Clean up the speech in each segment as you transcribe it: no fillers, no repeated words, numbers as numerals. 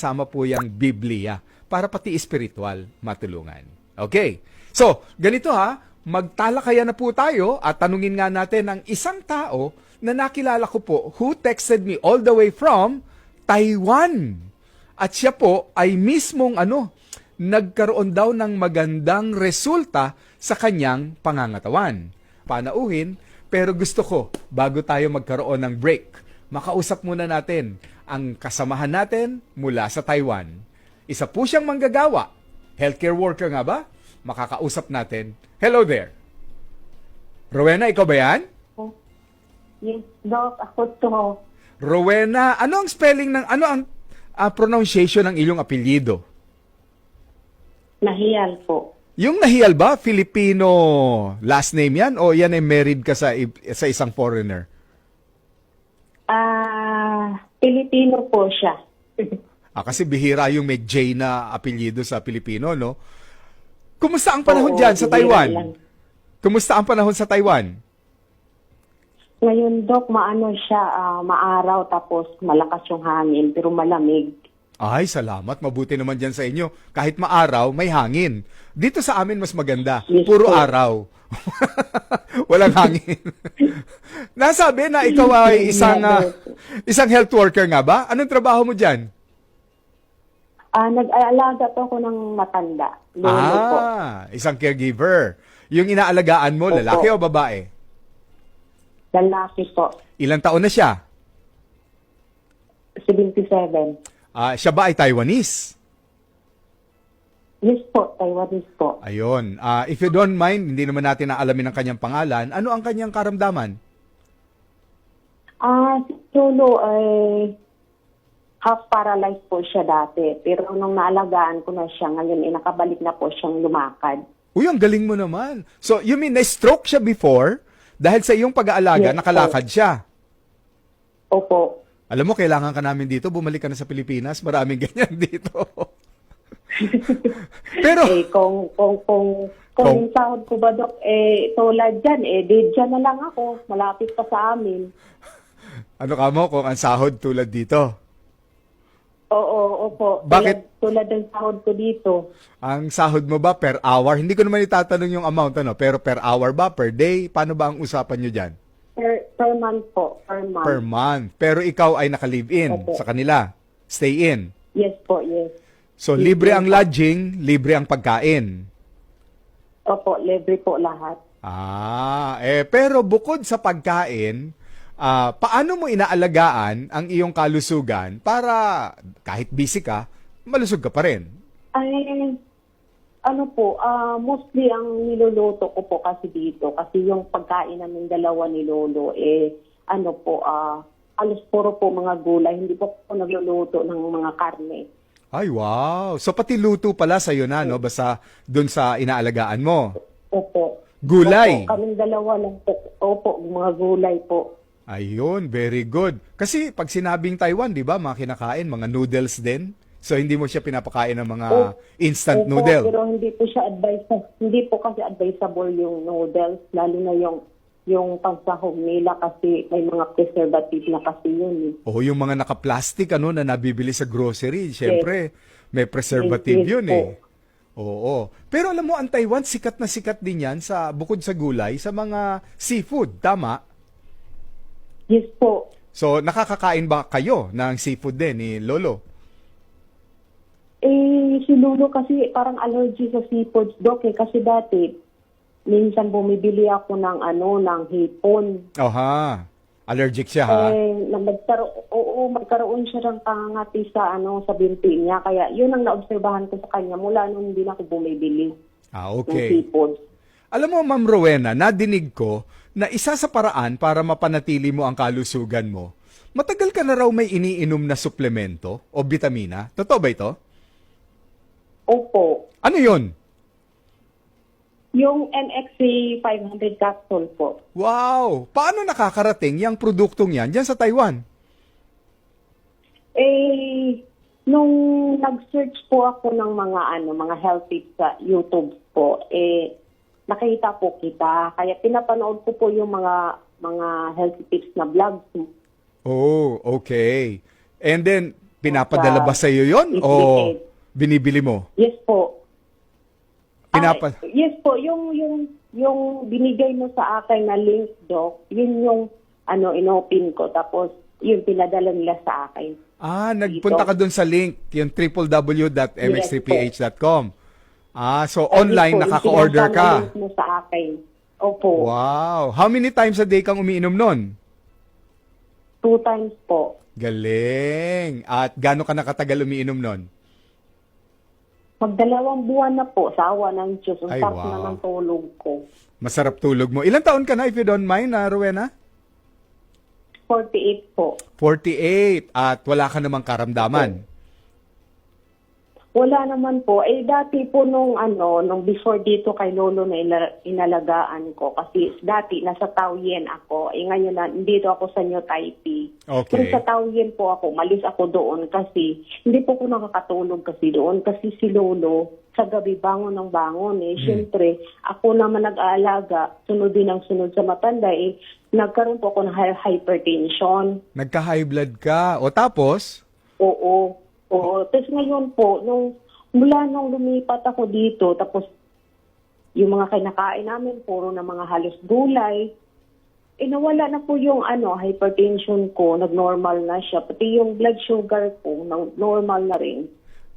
sama po yung Biblia para pati espiritual matulungan. Okay. So, ganito ha, magtalakayan na po tayo at tanungin nga natin ang isang tao na nakilala ko po who texted me all the way from Taiwan. At siya po ay mismong nagkaroon daw ng magandang resulta sa kanyang pangangatawan. Panauhin, pero gusto ko, bago tayo magkaroon ng break, makausap muna natin ang kasamahan natin mula sa Taiwan. Isa po siyang manggagawa. Healthcare worker nga ba? Makakausap natin. Hello there. Rowena, ikaw ba yan? Yes, Doc. Ako to. Rowena, ano ang spelling ng, ano ang pronunciation ng iyong apelyido? Nahiyal po. Yung Nahiyal ba, Filipino last name yan? O yan ay married ka sa isang foreigner? Pilipino po siya. Kasi bihira yung may J na apelyido sa Pilipino, no? Kumusta ang panahon dyan sa bihira Taiwan? lang. Kumusta ang panahon sa Taiwan? Ngayon, Doc, maaraw tapos malakas yung hangin pero malamig. Ay, salamat. Mabuti naman dyan sa inyo. Kahit maaraw, may hangin. Dito sa amin mas maganda. Yes, Puro po. araw. Walang hangin. Nasabi na ikaw ay isang health worker nga ba? Anong trabaho mo dyan? Nag-aalaga po ako ng matanda. Lolo po. Isang caregiver. Yung inaalagaan mo, Opo. lalaki o babae? Lalaki po. Ilang taon na siya? 77. Siya ba ay Taiwanese? Yes po, Taiwanese po. Ayun. If you don't mind, hindi naman natin naalamin ang kanyang pangalan. Ano ang kanyang karamdaman? Si Lolo ay half paralyzed po siya dati. Pero nung naalagaan ko na siya, ngayon nakabalik na po siyang lumakad. Uy, ang galing mo naman. So, you mean, na-stroke siya before? Dahil sa iyong pag-aalaga, Yes, nakalakad siya. Opo. Alam mo, kailangan ka namin dito. Bumalik ka na sa Pilipinas. Maraming ganyan dito. Pero, Kung yung sahod ko ba, Dok, tulad dyan, dyan na lang ako. Malapit pa sa amin. ano ka mo kung ang sahod tulad dito? Oo, opo. Bakit? Tulad ng sahod ko dito. Ang sahod mo ba per hour? Hindi ko naman itatanong yung amount, pero per hour ba? Per day? Paano ba ang usapan nyo dyan? Per month po. Per month. Per month. Pero ikaw ay naka-live-in Opo. sa kanila. Stay in. Yes po, yes. So, Yes, libre yes, ang po. lodging, libre ang pagkain. Opo, libre po lahat. Pero bukod sa pagkain, paano mo inaalagaan ang iyong kalusugan para kahit busy ka, malusog ka pa rin? Mostly ang niluluto ko po kasi dito. Kasi yung pagkain namin dalawa ni Lolo, alos puro po mga gulay. Hindi po ako nagluluto ng mga karne. Ay, wow. So, pati luto pala sa'yo na, no? Basta dun sa inaalagaan mo. Opo. Gulay. Opo, kaming dalawa lang po. Opo, mga gulay po. Ayun, very good. Kasi pag sinabing Taiwan, di ba, mga kinakain, mga noodles din. So, hindi mo siya pinapakain ng mga instant Opo, noodle. pero hindi po siya hindi po kasi advisable yung noodles, lalo na yung pansahog nila kasi may mga preservative na kasi yun. Yung mga naka-plastic, na nabibili sa grocery. Siyempre, may preservative Yes, yun po. Oo. Pero alam mo, ang Taiwan, sikat na sikat din yan bukod sa gulay, sa mga seafood. Tama? Yes po. So, nakakakain ba kayo ng seafood din ni Lolo? Si Lolo kasi parang allergy sa seafoods, Doc, kasi dati minsan bumibili ako ng hipon. Allergic siya, ha? Magkaroon siya ng pangangati sa binti niya. Kaya yun ang naobserbahan ko sa kanya mula nung hindi na ako bumibili ng Okay. seafoods. Alam mo, Ma'am Rowena, nadinig ko na isa sa paraan para mapanatili mo ang kalusugan mo, matagal ka na raw may iniinom na suplemento o bitamina. Totoo ba ito? Opo. Ano yun? Yung NXC 500 capsule po. Wow! Paano nakakarating yung produktong yan dyan sa Taiwan? Nung nag-search po ako ng mga health tips sa YouTube po, nakita po kita. Kaya pinapanood ko po yung mga health tips na vlogs. Oh, okay. And then, Pinapadala ba sa iyo yon o Iplikit. binibili mo? Yes po. Pinapa Yes po, yung binigay mo sa akin na link, Doc, yun yung inopen ko. Tapos, yun pinadala nila sa akin. Nagpunta ka dun sa link, yung www.mx3ph.com. So online, Yes po, nakaka-order yung ka. link mo sa akin. Opo. Wow. How many times a day kang umiinom nun? 2 times po. Galing. At gaano ka nakatagal umiinom nun? Magdalawang buwan na po, sawa ng Diyos. Ang Ay, sarap wow. na ng tulog ko. Masarap tulog mo. Ilang taon ka na, if you don't mind, Rowena? 48 po. 48. At wala ka namang karamdaman. Wala naman po. Dati po nung before dito kay Lolo na inalagaan ko. Kasi dati nasa Taoyuan ako. Ngayon na, dito ako sa New Taipei. Okay. Nung sa Taoyuan po ako, malis ako doon kasi hindi po ko nakakatulog kasi doon. Kasi si Lolo, sa gabi bangon ng bangon. Siyempre, ako naman nag-aalaga, sunod din ang sunod sa matanda. Nagkaroon po ako ng hypertension. Nagka-high blood ka. O tapos? Oo. Tapos ngayon po, mula nung lumipat ako dito, tapos yung mga kinakain namin, puro na mga halos gulay, nawala na po yung hypertension ko, nag-normal na siya. Pati yung blood sugar ko, normal na rin.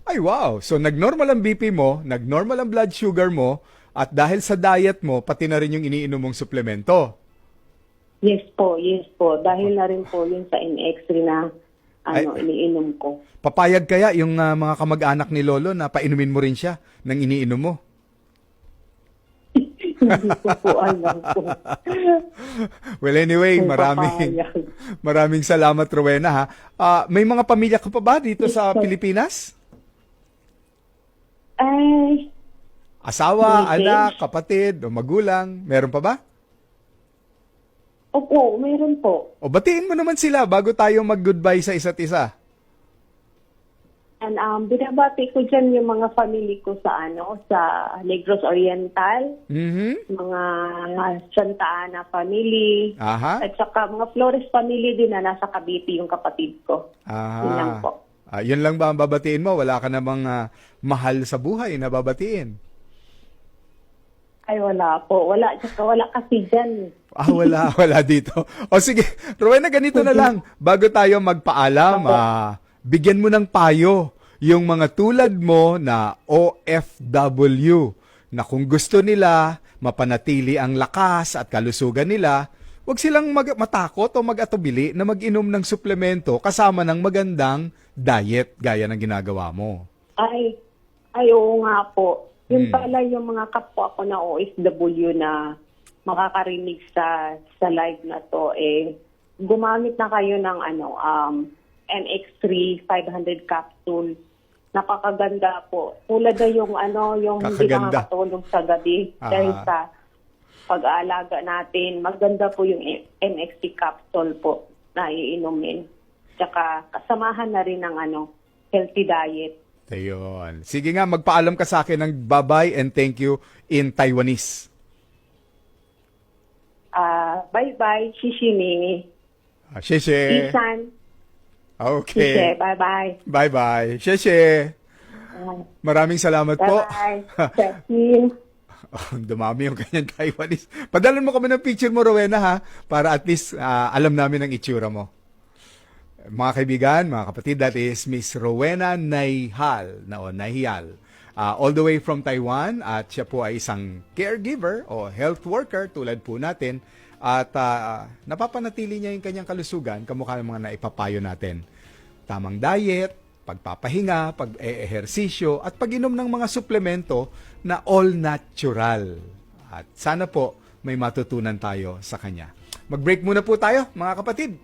Ay, wow. So, nag-normal ang BP mo, nag-normal ang blood sugar mo, at dahil sa diet mo, pati na rin yung iniinom mong suplemento. Yes po. Dahil na rin po yun sa NX3 na iniinom ko. Papayag kaya yung mga kamag-anak ni Lolo na painumin mo rin siya ng iniinom mo? Hindi ko po alam po. Well, anyway, Kung maraming salamat, Rowena, ha. May mga pamilya ka pa ba dito sa Pilipinas? Ay, Asawa, Hindi. anak, kapatid, o magulang, meron pa ba? opo, meron po. O batiin mo naman sila bago tayo mag-goodbye sa isa't isa. And binabati ko dyan yung mga family ko sa sa Negros Oriental, mga Santa Ana family, Aha. at saka mga Flores family din na nasa Cavite yung kapatid ko. Yun lang po. Yun lang ba ang babatiin mo? Wala ka namang mahal sa buhay na babatiin? Ay, wala po. Wala kasi dyan. Wala dito. O sige, Rowena, ganito na lang. Bago tayo magpaalam, bigyan mo ng payo yung mga tulad mo na OFW na kung gusto nila mapanatili ang lakas at kalusugan nila, huwag silang matakot o mag-atubili na mag-inom ng suplemento kasama ng magandang diet gaya ng ginagawa mo. Ay, oo nga po. Yun pala yung mga kapwa ko na OFW na makakarinig sa live na to, gumamit na kayo ng NX3 500 capsule. Napakaganda po. Tulad na yung hindi Kakaganda. nakakatulog sa gabi dahil sa pag-aalaga natin. Maganda po yung NX3 capsule po na iinumin. Tsaka kasamahan na rin ng healthy diet. Ayun. Sige nga, magpaalam ka sa akin ng bye-bye and thank you in Taiwanese. Bye-bye, Shishini. Sheshe. Isan. Okay. Shishie, bye-bye. Bye-bye. Sheshe. Maraming salamat po. Bye-bye. Justin. Dumami yung kanyang Taiwanese. Padalan mo kami ng picture mo, Rowena, ha? Para at least alam namin ang itsura mo. Mga kaibigan, mga kapatid, that is Miss Rowena Naihal, Naihal. All the way from Taiwan, at siya po ay isang caregiver o health worker tulad po natin. At napapanatili niya yung kanyang kalusugan, kamukha ng mga naipapayo natin. Tamang diet, pagpapahinga, pag-ehersisyo, at pag-inom ng mga suplemento na all natural. At sana po may matutunan tayo sa kanya. Mag-break muna po tayo, mga kapatid.